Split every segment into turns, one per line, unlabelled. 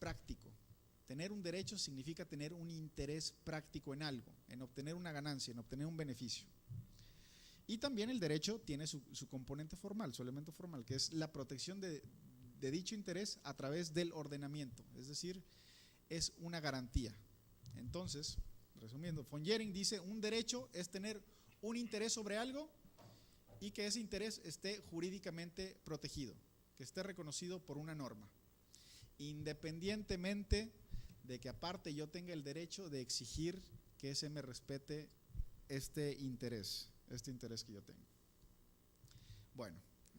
práctico. Tener un derecho significa tener un interés práctico en algo, en obtener una ganancia, en obtener un beneficio. Y también el derecho tiene su componente formal, su elemento formal, que es la protección de dicho interés a través del ordenamiento, es decir, es una garantía. Entonces, resumiendo, von Jhering dice: un derecho es tener un interés sobre algo y que ese interés esté jurídicamente protegido, que esté reconocido por una norma, independientemente de que aparte yo tenga el derecho de exigir que se me respete este interés que yo tengo. Bueno,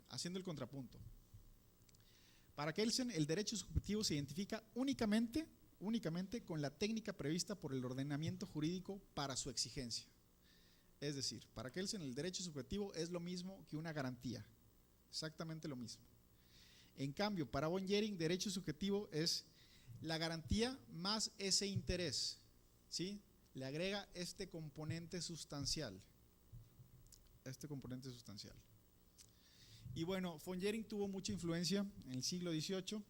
haciendo el contrapunto. Para Kelsen, el derecho subjetivo se identifica únicamente con la técnica prevista por el ordenamiento jurídico para su exigencia. Es decir, para Kelsen el derecho subjetivo es lo mismo que una garantía, exactamente lo mismo. En cambio, para von Jhering, derecho subjetivo es la garantía más ese interés, ¿sí? Le agrega este componente sustancial. Y bueno, von Jhering tuvo mucha influencia en el siglo XVIII.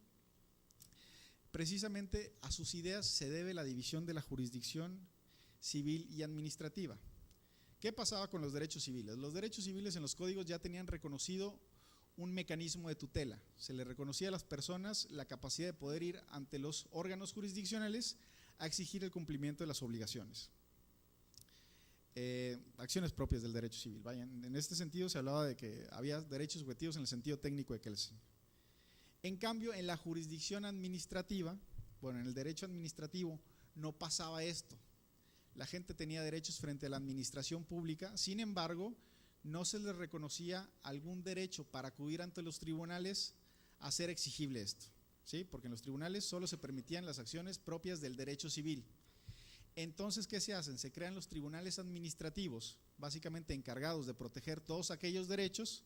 Precisamente a sus ideas se debe la división de la jurisdicción civil y administrativa. ¿Qué pasaba con los derechos civiles? Los derechos civiles en los códigos ya tenían reconocido un mecanismo de tutela. Se le reconocía a las personas la capacidad de poder ir ante los órganos jurisdiccionales a exigir el cumplimiento de las obligaciones. Acciones propias del derecho civil. En este sentido se hablaba de que había derechos subjetivos en el sentido técnico de Kelsen. En cambio, en la jurisdicción administrativa, en el derecho administrativo no pasaba esto. La gente tenía derechos frente a la administración pública, sin embargo, no se les reconocía algún derecho para acudir ante los tribunales a hacer exigible esto, ¿sí? Porque en los tribunales solo se permitían las acciones propias del derecho civil. Entonces, ¿qué se hacen? Se crean los tribunales administrativos, básicamente encargados de proteger todos aquellos derechos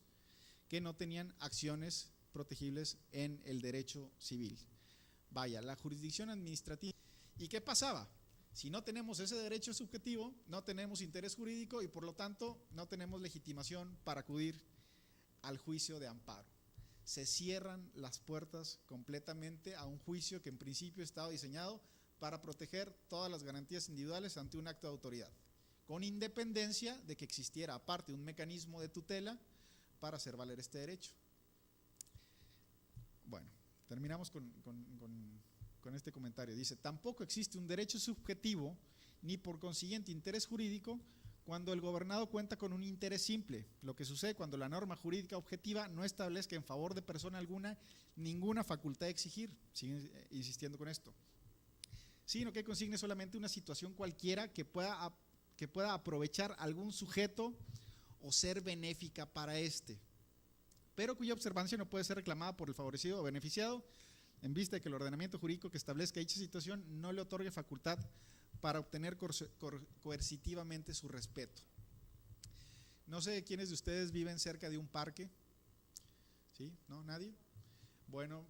que no tenían acciones protegibles en el derecho civil. La jurisdicción administrativa. ¿Y qué pasaba? Si no tenemos ese derecho subjetivo, no tenemos interés jurídico y por lo tanto no tenemos legitimación para acudir al juicio de amparo. Se cierran las puertas completamente a un juicio que en principio estaba diseñado para proteger todas las garantías individuales ante un acto de autoridad, con independencia de que existiera aparte un mecanismo de tutela para hacer valer este derecho. Bueno, terminamos con este comentario. Dice: tampoco existe un derecho subjetivo ni por consiguiente interés jurídico cuando el gobernado cuenta con un interés simple, lo que sucede cuando la norma jurídica objetiva no establezca en favor de persona alguna ninguna facultad de exigir, sigue insistiendo con esto, sino que consigne solamente una situación cualquiera que pueda aprovechar algún sujeto o ser benéfica para éste, pero cuya observancia no puede ser reclamada por el favorecido o beneficiado, en vista de que el ordenamiento jurídico que establezca dicha situación no le otorgue facultad para obtener coercitivamente su respeto. No sé quiénes de ustedes viven cerca de un parque. ¿Sí? ¿No? ¿Nadie? Bueno,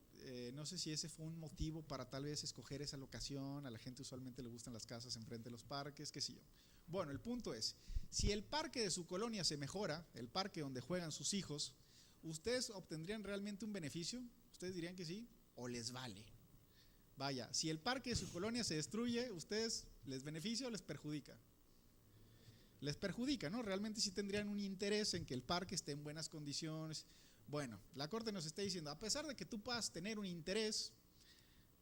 no sé si ese fue un motivo para tal vez escoger esa locación. A la gente usualmente le gustan las casas enfrente de los parques, qué sé yo. Bueno, el punto es, si el parque de su colonia se mejora, el parque donde juegan sus hijos, ¿ustedes obtendrían realmente un beneficio? ¿Ustedes dirían que sí? ¿O les vale? Si el parque de su colonia se destruye, ¿ustedes les beneficia o les perjudica? Les perjudica, ¿no? Realmente sí tendrían un interés en que el parque esté en buenas condiciones. Bueno, la Corte nos está diciendo, a pesar de que tú puedas tener un interés,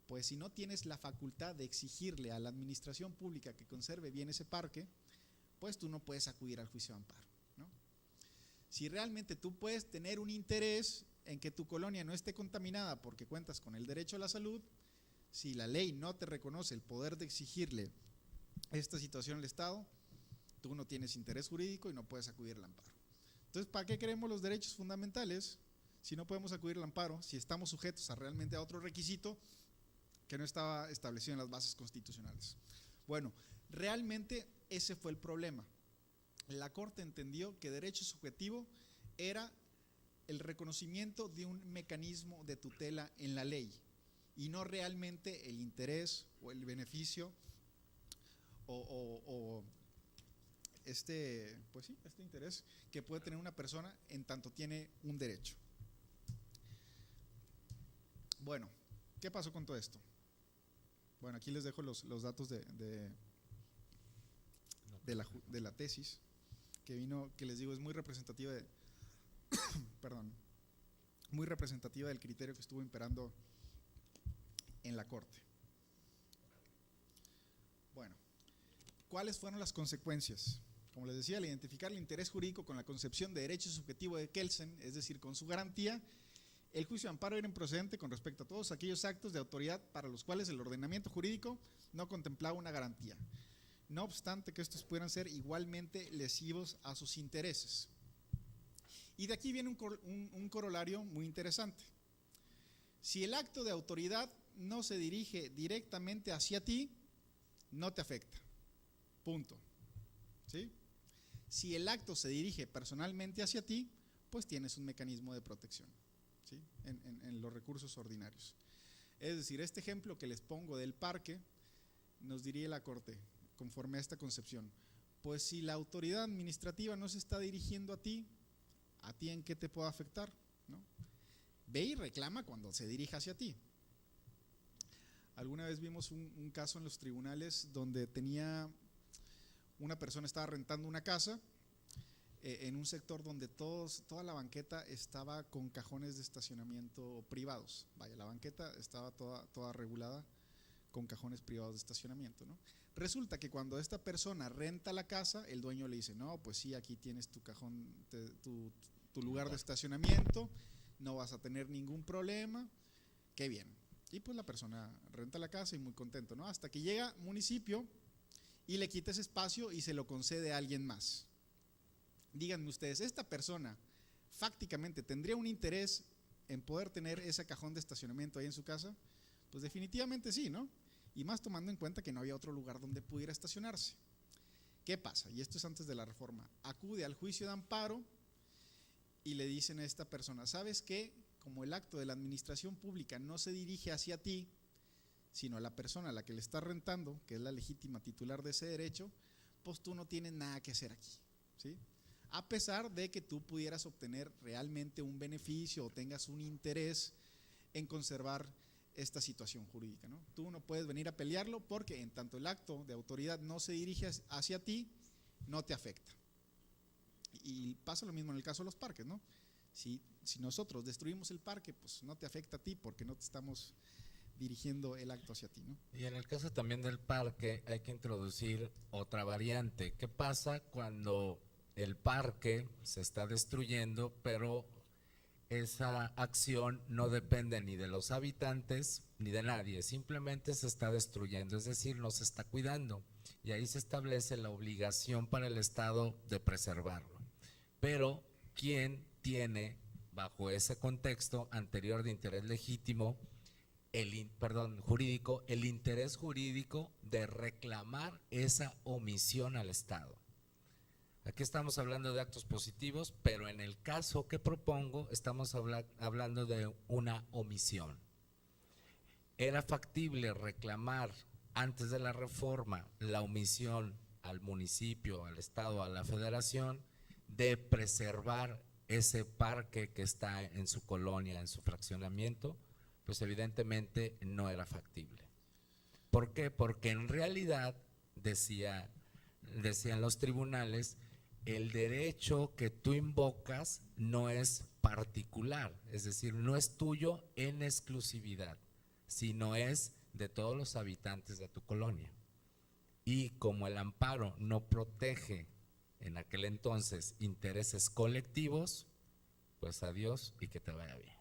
pues si no tienes la facultad de exigirle a la administración pública que conserve bien ese parque, pues tú no puedes acudir al juicio de amparo, ¿no? Si realmente tú puedes tener un interés en que tu colonia no esté contaminada porque cuentas con el derecho a la salud, si la ley no te reconoce el poder de exigirle esta situación al Estado, tú no tienes interés jurídico y no puedes acudir al amparo. Entonces, ¿para qué queremos los derechos fundamentales si no podemos acudir al amparo, si estamos sujetos realmente a otro requisito que no estaba establecido en las bases constitucionales? Bueno, realmente ese fue el problema. La Corte entendió que derecho subjetivo era el reconocimiento de un mecanismo de tutela en la ley y no realmente el interés o el beneficio este interés que puede tener una persona en tanto tiene un derecho. Bueno, ¿qué pasó con todo esto? Bueno, aquí les dejo los datos de la tesis, que les digo es muy representativa perdón, muy representativa del criterio que estuvo imperando en la Corte. Bueno, ¿cuáles fueron las consecuencias? Como les decía, al identificar el interés jurídico con la concepción de derecho subjetivo de Kelsen, es decir, con su garantía, el juicio de amparo era improcedente con respecto a todos aquellos actos de autoridad para los cuales el ordenamiento jurídico no contemplaba una garantía, no obstante que estos pudieran ser igualmente lesivos a sus intereses. Y de aquí viene un corolario muy interesante. Si el acto de autoridad no se dirige directamente hacia ti, no te afecta. Punto. ¿Sí? Si el acto se dirige personalmente hacia ti, pues tienes un mecanismo de protección, ¿sí? En los recursos ordinarios. Es decir, este ejemplo que les pongo del parque, nos diría la Corte, conforme a esta concepción, pues si la autoridad administrativa no se está dirigiendo a ti en qué te puede afectar, ¿no? Ve y reclama cuando se dirija hacia ti. Alguna vez vimos un caso en los tribunales donde una persona estaba rentando una casa en un sector donde toda la banqueta estaba con cajones de estacionamiento privados. Vaya, la banqueta estaba toda regulada con cajones privados de estacionamiento, ¿no? Resulta que cuando esta persona renta la casa, el dueño le dice, no, pues sí, aquí tienes tu cajón, tu lugar de estacionamiento, no vas a tener ningún problema, qué bien. Y pues la persona renta la casa y muy contento, ¿no? Hasta que llega municipio y le quita ese espacio y se lo concede a alguien más. Díganme ustedes, ¿esta persona fácticamente tendría un interés en poder tener ese cajón de estacionamiento ahí en su casa? Pues definitivamente sí, ¿no? Y más tomando en cuenta que no había otro lugar donde pudiera estacionarse. ¿Qué pasa? Y esto es antes de la reforma. Acude al juicio de amparo y le dicen a esta persona, ¿sabes qué? Como el acto de la administración pública no se dirige hacia ti, sino a la persona a la que le estás rentando, que es la legítima titular de ese derecho, pues tú no tienes nada que hacer aquí, ¿sí? A pesar de que tú pudieras obtener realmente un beneficio o tengas un interés en conservar esta situación jurídica, ¿no? Tú no puedes venir a pelearlo porque en tanto el acto de autoridad no se dirige hacia ti, no te afecta. Y pasa lo mismo en el caso de los parques, ¿no? Si nosotros destruimos el parque, pues no te afecta a ti porque no te estamos dirigiendo el acto hacia ti, ¿no?
Y en el caso también del parque hay que introducir otra variante. ¿Qué pasa cuando el parque se está destruyendo, pero esa acción no depende ni de los habitantes ni de nadie, simplemente se está destruyendo, es decir, no se está cuidando, y ahí se establece la obligación para el Estado de preservarlo? Pero ¿quién tiene bajo ese contexto anterior de interés legítimo, jurídico, el interés jurídico de reclamar esa omisión al Estado? Aquí estamos hablando de actos positivos, pero en el caso que propongo estamos hablando de una omisión. ¿Era factible reclamar antes de la reforma la omisión al municipio, al Estado, a la Federación de preservar ese parque que está en su colonia, en su fraccionamiento? Pues evidentemente no era factible. ¿Por qué? Porque en realidad, decían los tribunales, el derecho que tú invocas no es particular, es decir, no es tuyo en exclusividad, sino es de todos los habitantes de tu colonia. Y como el amparo no protege en aquel entonces intereses colectivos, pues adiós y que te vaya bien.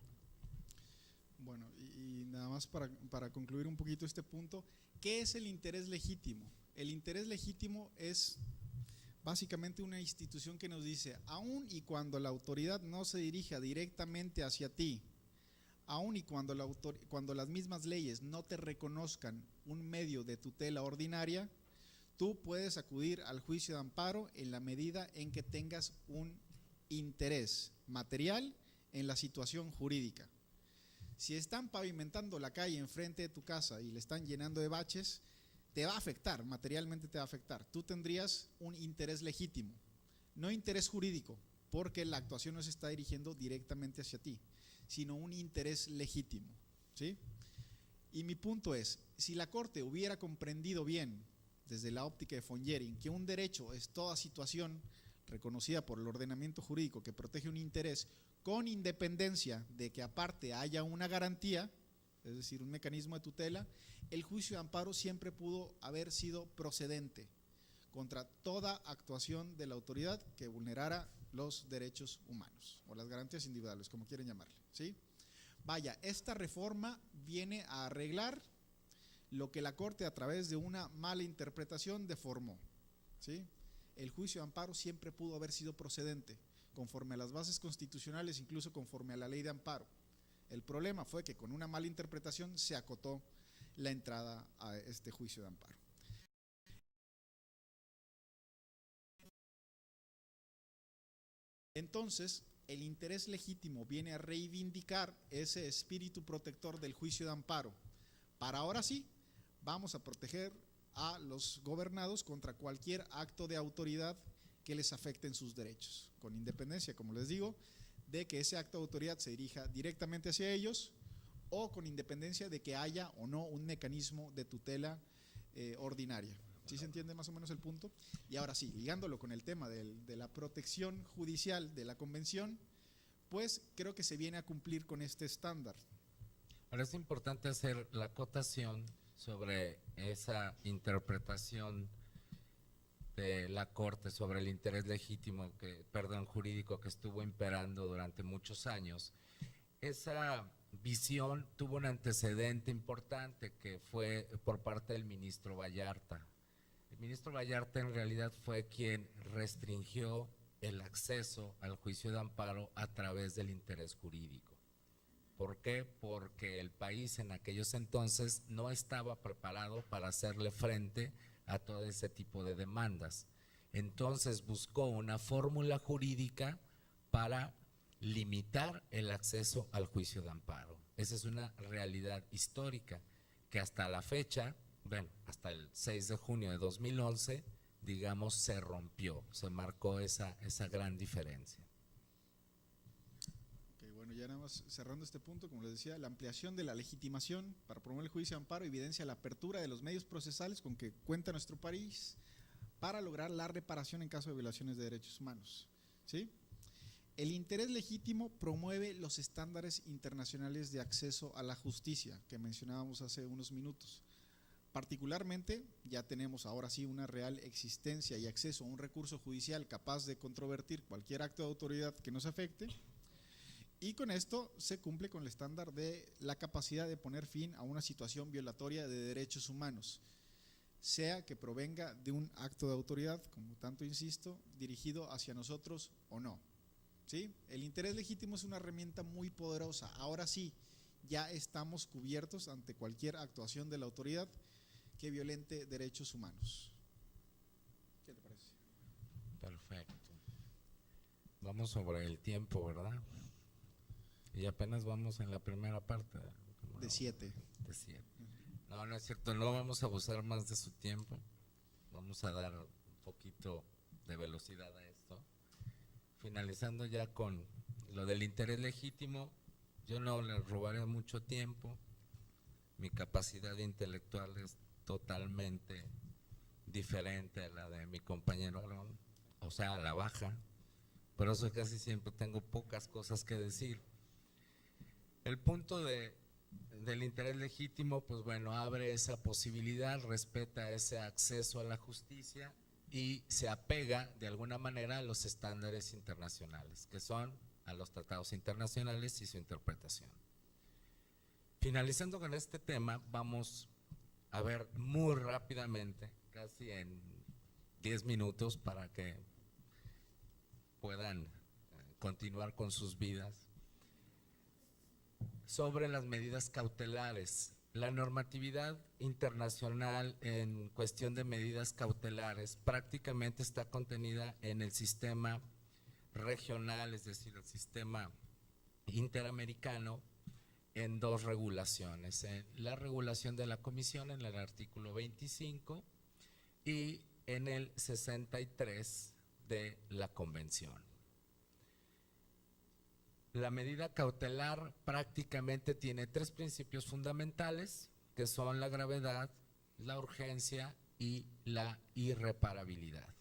Bueno, y nada más para concluir un poquito este punto, ¿qué es el interés legítimo? El interés legítimo es básicamente una institución que nos dice, aun y cuando la autoridad no se dirija directamente hacia ti, aun y cuando las mismas leyes no te reconozcan un medio de tutela ordinaria, tú puedes acudir al juicio de amparo en la medida en que tengas un interés material en la situación jurídica. Si están pavimentando la calle enfrente de tu casa y le están llenando de baches, te va a afectar, materialmente te va a afectar. Tú tendrías un interés legítimo, no interés jurídico, porque la actuación no se está dirigiendo directamente hacia ti, sino un interés legítimo, ¿sí? Y mi punto es, si la Corte hubiera comprendido bien, desde la óptica de von Jhering, que un derecho es toda situación reconocida por el ordenamiento jurídico que protege un interés con independencia de que aparte haya una garantía, es decir, un mecanismo de tutela, el juicio de amparo siempre pudo haber sido procedente contra toda actuación de la autoridad que vulnerara los derechos humanos o las garantías individuales, como quieren llamarle, ¿sí? Vaya, esta reforma viene a arreglar lo que la Corte a través de una mala interpretación deformó, ¿sí? El juicio de amparo siempre pudo haber sido procedente, conforme a las bases constitucionales, incluso conforme a la ley de amparo. El problema fue que con una mala interpretación se acotó la entrada a este juicio de amparo. Entonces, el interés legítimo viene a reivindicar ese espíritu protector del juicio de amparo. Para ahora sí, vamos a proteger a los gobernados contra cualquier acto de autoridad que les afecte en sus derechos, con independencia, como les digo, de que ese acto de autoridad se dirija directamente hacia ellos o con independencia de que haya o no un mecanismo de tutela ordinaria. ¿Sí se entiende más o menos el punto? Y ahora sí, ligándolo con el tema de la protección judicial de la convención, pues creo que se viene a cumplir con este estándar.
Ahora es importante hacer la acotación sobre esa interpretación de la Corte sobre el interés legítimo, jurídico que estuvo imperando durante muchos años. Esa visión tuvo un antecedente importante que fue por parte del ministro Vallarta. El ministro Vallarta en realidad fue quien restringió el acceso al juicio de amparo a través del interés jurídico. ¿Por qué? Porque el país en aquellos entonces no estaba preparado para hacerle frente a todo ese tipo de demandas. Entonces buscó una fórmula jurídica para limitar el acceso al juicio de amparo. Esa es una realidad histórica que hasta la fecha, bueno, hasta el 6 de junio de 2011, digamos, se rompió, se marcó esa gran diferencia.
Bueno, ya nada más cerrando este punto, como les decía, la ampliación de la legitimación para promover el juicio de amparo evidencia la apertura de los medios procesales con que cuenta nuestro país para lograr la reparación en caso de violaciones de derechos humanos, ¿sí? El interés legítimo promueve los estándares internacionales de acceso a la justicia que mencionábamos hace unos minutos. Particularmente, ya tenemos ahora sí una real existencia y acceso a un recurso judicial capaz de controvertir cualquier acto de autoridad que nos afecte. Y con esto se cumple con el estándar de la capacidad de poner fin a una situación violatoria de derechos humanos, sea que provenga de un acto de autoridad, como tanto insisto, dirigido hacia nosotros o no. ¿Sí? El interés legítimo es una herramienta muy poderosa. Ahora sí, ya estamos cubiertos ante cualquier actuación de la autoridad que violente derechos humanos. ¿Qué te parece?
Perfecto. Vamos sobre el tiempo, ¿verdad? Y apenas vamos en la primera parte.
De 7.
De 7. No, no es cierto, no vamos a abusar más de su tiempo. Vamos a dar un poquito de velocidad a esto. Finalizando ya con lo del interés legítimo, yo no le robaré mucho tiempo. Mi capacidad intelectual es totalmente diferente a la de mi compañero Aarón, o sea, a la baja. Por eso casi siempre tengo pocas cosas que decir. El punto del interés legítimo, pues bueno, abre esa posibilidad, respeta ese acceso a la justicia y se apega de alguna manera a los estándares internacionales, que son a los tratados internacionales y su interpretación. Finalizando con este tema, vamos a ver muy rápidamente, casi en 10 minutos para que puedan continuar con sus vidas, sobre las medidas cautelares. La normatividad internacional en cuestión de medidas cautelares prácticamente está contenida en el sistema regional, es decir, el sistema interamericano, en dos regulaciones, en la regulación de la Comisión en el artículo 25 y en el 63 de la Convención. La medida cautelar prácticamente tiene tres principios fundamentales. que son la gravedad, la urgencia y la irreparabilidad.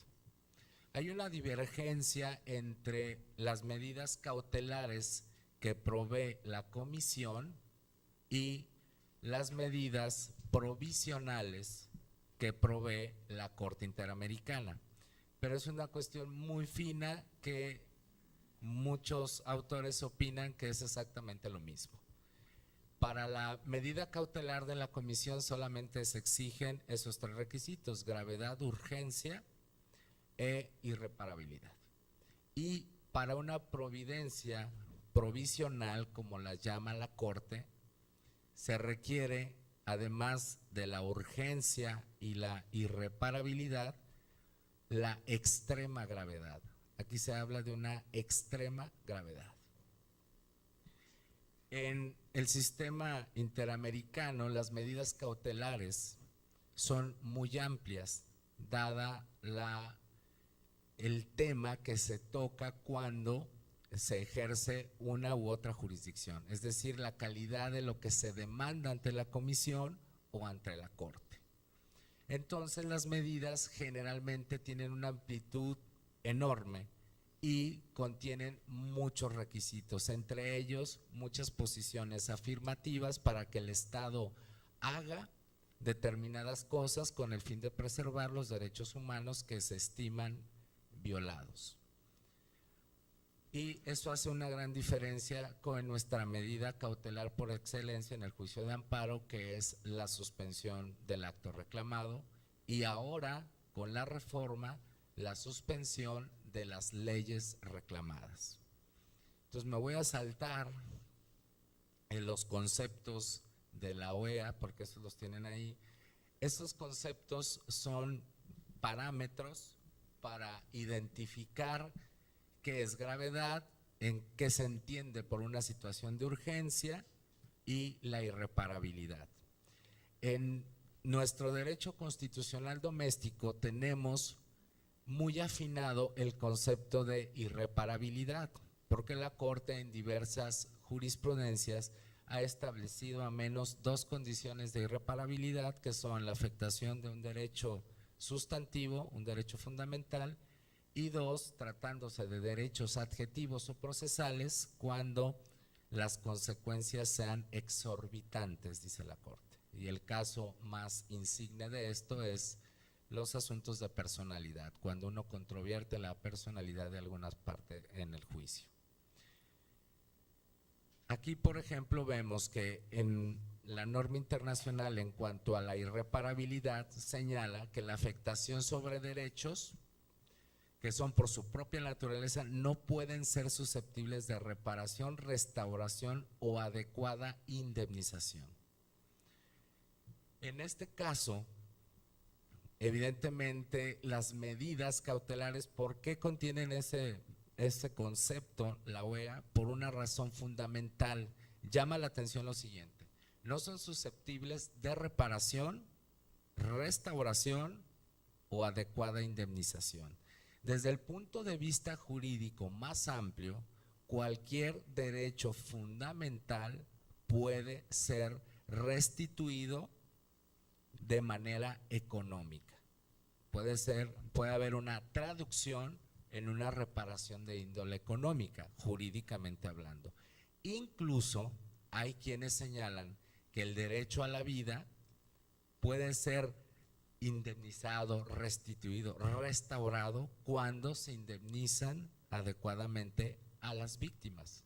Hay una divergencia entre las medidas cautelares que provee la Comisión y las medidas provisionales que provee la Corte Interamericana. Pero es una cuestión muy fina que muchos autores opinan que es exactamente lo mismo. Para la medida cautelar de la Comisión solamente se exigen esos tres requisitos: gravedad, urgencia e irreparabilidad. Y para una providencia provisional, como la llama la Corte, se requiere, además de la urgencia y la irreparabilidad, la extrema gravedad. Aquí se habla de una extrema gravedad. En el sistema interamericano, las medidas cautelares son muy amplias, dada el tema que se toca cuando se ejerce una u otra jurisdicción, es decir, la calidad de lo que se demanda ante la Comisión o ante la Corte. Entonces, las medidas generalmente tienen una amplitud enorme y contienen muchos requisitos, entre ellos muchas posiciones afirmativas para que el Estado haga determinadas cosas con el fin de preservar los derechos humanos que se estiman violados. Y eso hace una gran diferencia con nuestra medida cautelar por excelencia en el juicio de amparo, que es la suspensión del acto reclamado, y ahora con la reforma, la suspensión de las leyes reclamadas. Entonces me voy a saltar en los conceptos de la OEA, porque esos los tienen ahí. Esos conceptos son parámetros para identificar qué es gravedad, en qué se entiende por una situación de urgencia y la irreparabilidad. En nuestro derecho constitucional doméstico tenemos muy afinado el concepto de irreparabilidad, porque la Corte en diversas jurisprudencias ha establecido al menos dos condiciones de irreparabilidad, que son la afectación de un derecho sustantivo, un derecho fundamental, y dos, tratándose de derechos adjetivos o procesales, cuando las consecuencias sean exorbitantes, dice la Corte. Y el caso más insigne de esto es los asuntos de personalidad, cuando uno controvierte la personalidad de alguna parte en el juicio. Aquí, por ejemplo, vemos que en la norma internacional en cuanto a la irreparabilidad señala que la afectación sobre derechos que son por su propia naturaleza no pueden ser susceptibles de reparación, restauración o adecuada indemnización. En este caso, evidentemente, las medidas cautelares, ¿por qué contienen ese concepto la OEA? Por una razón fundamental. Llama la atención lo siguiente: no son susceptibles de reparación, restauración o adecuada indemnización. Desde el punto de vista jurídico más amplio, cualquier derecho fundamental puede ser restituido de manera económica. Puede haber una traducción en una reparación de índole económica, jurídicamente hablando. Incluso hay quienes señalan que el derecho a la vida puede ser indemnizado, restituido, restaurado cuando se indemnizan adecuadamente a las víctimas.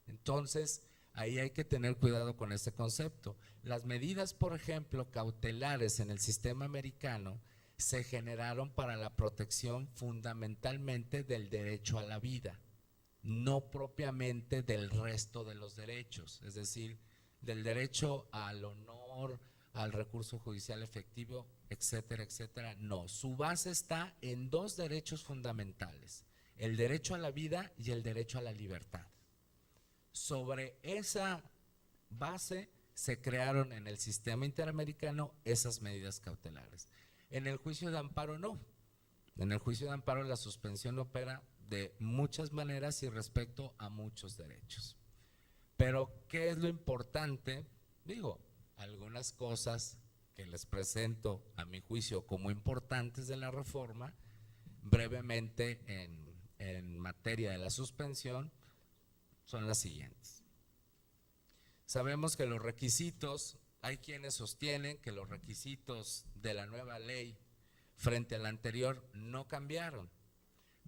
Entonces, ahí hay que tener cuidado con este concepto. Las medidas, por ejemplo, cautelares en el sistema americano se generaron para la protección fundamentalmente del derecho a la vida, no propiamente del resto de los derechos, es decir, del derecho al honor, al recurso judicial efectivo, etcétera, etcétera. No, su base está en dos derechos fundamentales: el derecho a la vida y el derecho a la libertad. Sobre esa base se crearon en el sistema interamericano esas medidas cautelares. En el juicio de amparo no. En el juicio de amparo la suspensión opera de muchas maneras y respecto a muchos derechos. Pero ¿qué es lo importante? Digo, algunas cosas que les presento a mi juicio como importantes de la reforma. Brevemente, en materia de la suspensión, son las siguientes. Sabemos que los requisitos, hay quienes sostienen que los requisitos de la nueva ley frente a la anterior no cambiaron,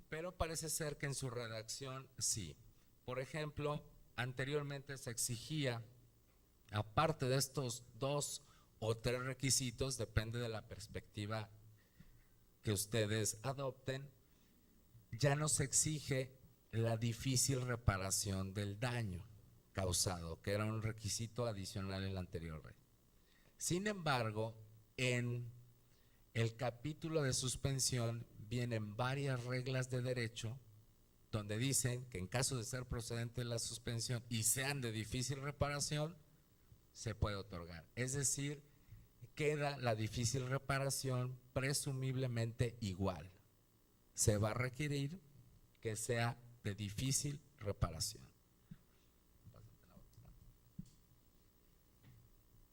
pero parece ser que en su redacción sí. Por ejemplo, anteriormente se exigía, aparte de estos 2 o 3 requisitos, depende de la perspectiva que ustedes adopten, ya no se exige la difícil reparación del daño causado, que era un requisito adicional en la anterior ley. Sin embargo, en el capítulo de suspensión vienen varias reglas de derecho donde dicen que en caso de ser procedente la suspensión y sean de difícil reparación, se puede otorgar. Es decir, queda la difícil reparación presumiblemente igual. Se va a requerir que sea de difícil reparación.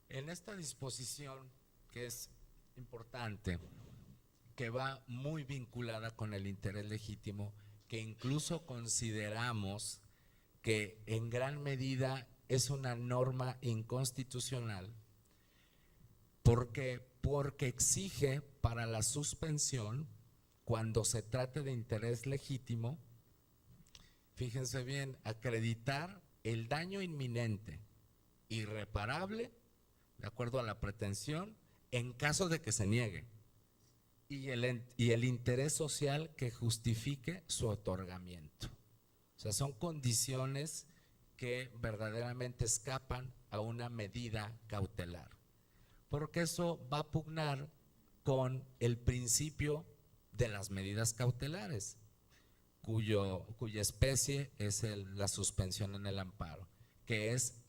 En esta disposición, que es importante, que va muy vinculada con el interés legítimo, que incluso consideramos que en gran medida es una norma inconstitucional, porque exige para la suspensión, cuando se trate de interés legítimo, fíjense bien, acreditar el daño inminente, irreparable, de acuerdo a la pretensión, en caso de que se niegue, y el interés social que justifique su otorgamiento. O sea, son condiciones que verdaderamente escapan a una medida cautelar, porque eso va a pugnar con el principio de las medidas cautelares, cuya especie es la suspensión en el amparo, que es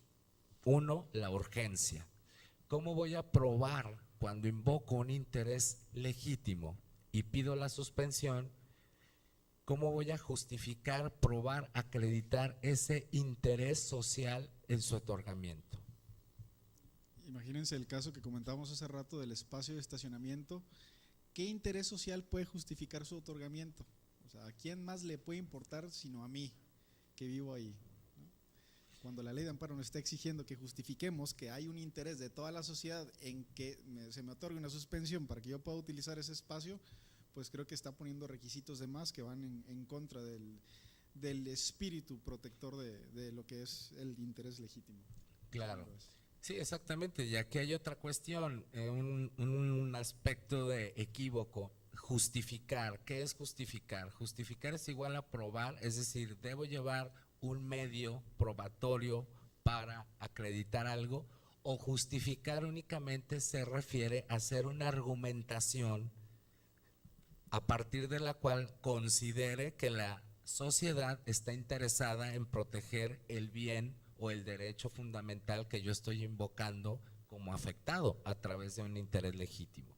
1, la urgencia. ¿Cómo voy a probar cuando invoco un interés legítimo y pido la suspensión? ¿Cómo voy a justificar, probar, acreditar ese interés social en su otorgamiento?
Imagínense el caso que comentábamos hace rato del espacio de estacionamiento. ¿Qué interés social puede justificar su otorgamiento? O sea, ¿a quién más le puede importar sino a mí, que vivo ahí? Cuando la ley de amparo nos está exigiendo que justifiquemos que hay un interés de toda la sociedad en que se me otorgue una suspensión para que yo pueda utilizar ese espacio, pues creo que está poniendo requisitos de más que van en contra del espíritu protector de lo que es el interés legítimo.
Claro. Sí, exactamente. Y aquí hay otra cuestión, un aspecto de equívoco. Justificar. ¿Qué es justificar? Justificar es igual a probar, es decir, debo llevar un medio probatorio para acreditar algo, o justificar únicamente se refiere a hacer una argumentación a partir de la cual considere que la sociedad está interesada en proteger el bien o el derecho fundamental que yo estoy invocando como afectado a través de un interés legítimo.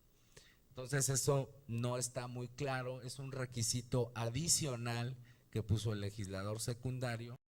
Entonces eso no está muy claro, es un requisito adicional que puso el legislador secundario